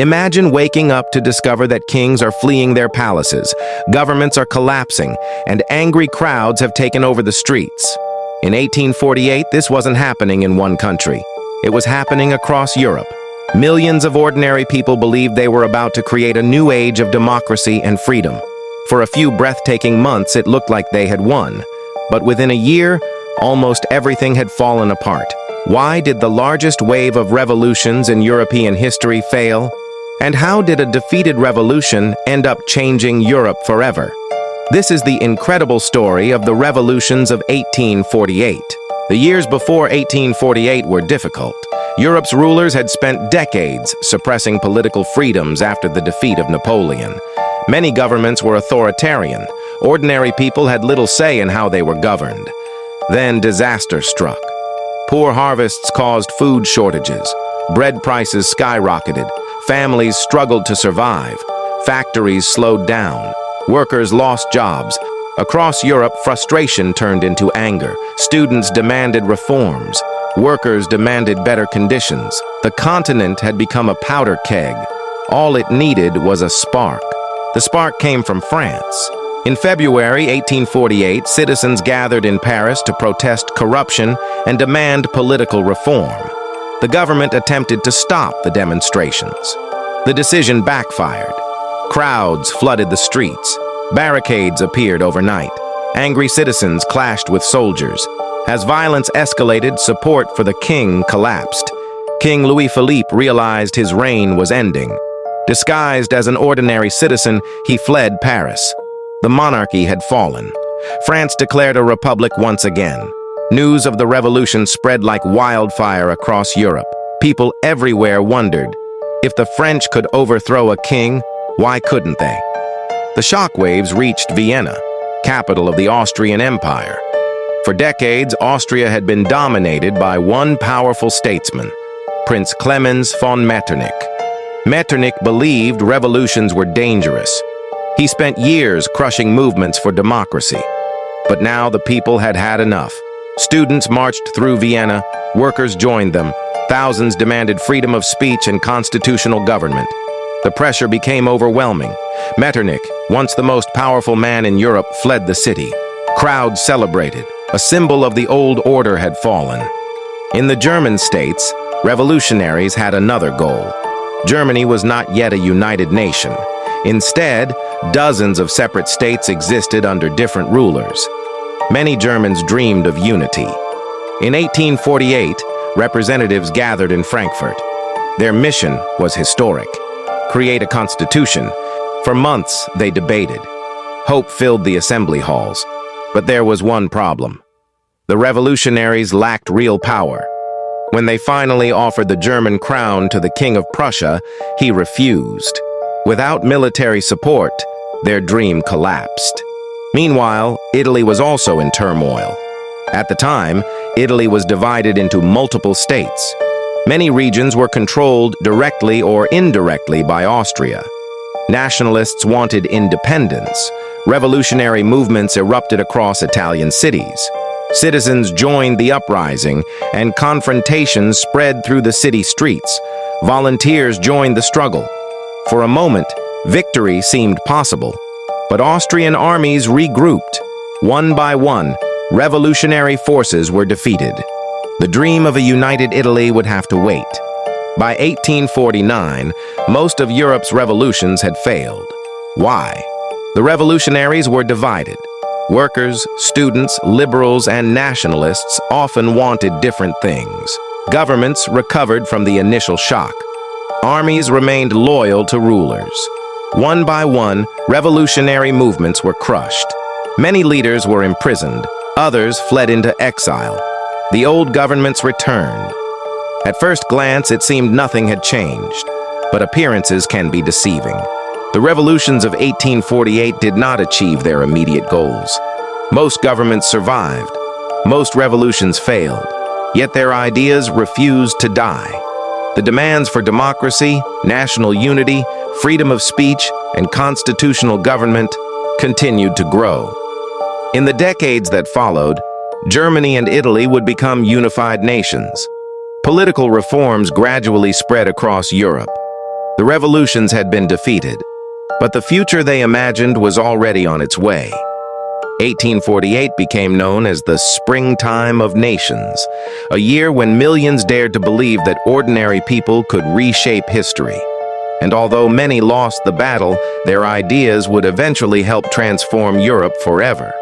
Imagine waking up to discover that kings are fleeing their palaces, governments are collapsing, and angry crowds have taken over the streets. In 1848, this wasn't happening in one country. It was happening across Europe. Millions of ordinary people believed they were about to create a new age of democracy and freedom. For a few breathtaking months, it looked like they had won. But within a year, almost everything had fallen apart. Why did the largest wave of revolutions in European history fail? And how did a defeated revolution end up changing Europe forever? This is the incredible story of the revolutions of 1848. The years before 1848 were difficult. Europe's rulers had spent decades suppressing political freedoms after the defeat of Napoleon. Many governments were authoritarian. Ordinary people had little say in how they were governed. Then disaster struck. Poor harvests caused food shortages. Bread prices skyrocketed. Families struggled to survive. Factories slowed down. Workers lost jobs. Across Europe, frustration turned into anger. Students demanded reforms. Workers demanded better conditions. The continent had become a powder keg. All it needed was a spark. The spark came from France. In February 1848, citizens gathered in Paris to protest corruption and demand political reform. The government attempted to stop the demonstrations. The decision backfired. Crowds flooded the streets. Barricades appeared overnight. Angry citizens clashed with soldiers. As violence escalated, support for the king collapsed. King Louis-Philippe realized his reign was ending. Disguised as an ordinary citizen, he fled Paris. The monarchy had fallen. France declared a republic once again. News of the revolution spread like wildfire across Europe. People everywhere wondered, if the French could overthrow a king, why couldn't they? The shockwaves reached Vienna, capital of the Austrian Empire. For decades, Austria had been dominated by one powerful statesman, Prince Clemens von Metternich. Metternich believed revolutions were dangerous. He spent years crushing movements for democracy. But now the people had had enough. Students marched through Vienna, workers joined them, thousands demanded freedom of speech and constitutional government. The pressure became overwhelming. Metternich, once the most powerful man in Europe, fled the city. Crowds celebrated. A symbol of the old order had fallen. In the German states, revolutionaries had another goal. Germany was not yet a united nation. Instead, dozens of separate states existed under different rulers. Many Germans dreamed of unity. In 1848, representatives gathered in Frankfurt. Their mission was historic: create a constitution. For months, they debated. Hope filled the assembly halls. But there was one problem. The revolutionaries lacked real power. When they finally offered the German crown to the King of Prussia, he refused. Without military support, their dream collapsed. Meanwhile, Italy was also in turmoil. At the time, Italy was divided into multiple states. Many regions were controlled directly or indirectly by Austria. Nationalists wanted independence. Revolutionary movements erupted across Italian cities. Citizens joined the uprising, and confrontations spread through the city streets. Volunteers joined the struggle. For a moment, victory seemed possible, but Austrian armies regrouped. One by one, revolutionary forces were defeated. The dream of a united Italy would have to wait. By 1849, most of Europe's revolutions had failed. Why? The revolutionaries were divided. Workers, students, liberals, and nationalists often wanted different things. Governments recovered from the initial shock. Armies remained loyal to rulers. One by one, revolutionary movements were crushed. Many leaders were imprisoned. Others fled into exile. The old governments returned. At first glance, it seemed nothing had changed, but appearances can be deceiving. The revolutions of 1848 did not achieve their immediate goals. Most governments survived. Most revolutions failed. Yet their ideas refused to die. The demands for democracy, national unity, freedom of speech, and constitutional government continued to grow. In the decades that followed, Germany and Italy would become unified nations. Political reforms gradually spread across Europe. The revolutions had been defeated, but the future they imagined was already on its way. 1848 became known as the Springtime of Nations, a year when millions dared to believe that ordinary people could reshape history. And although many lost the battle, their ideas would eventually help transform Europe forever.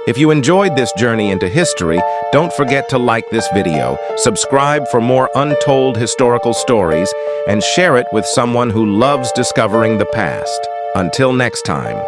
If you enjoyed this journey into history, don't forget to like this video, subscribe for more untold historical stories, and share it with someone who loves discovering the past. Until next time.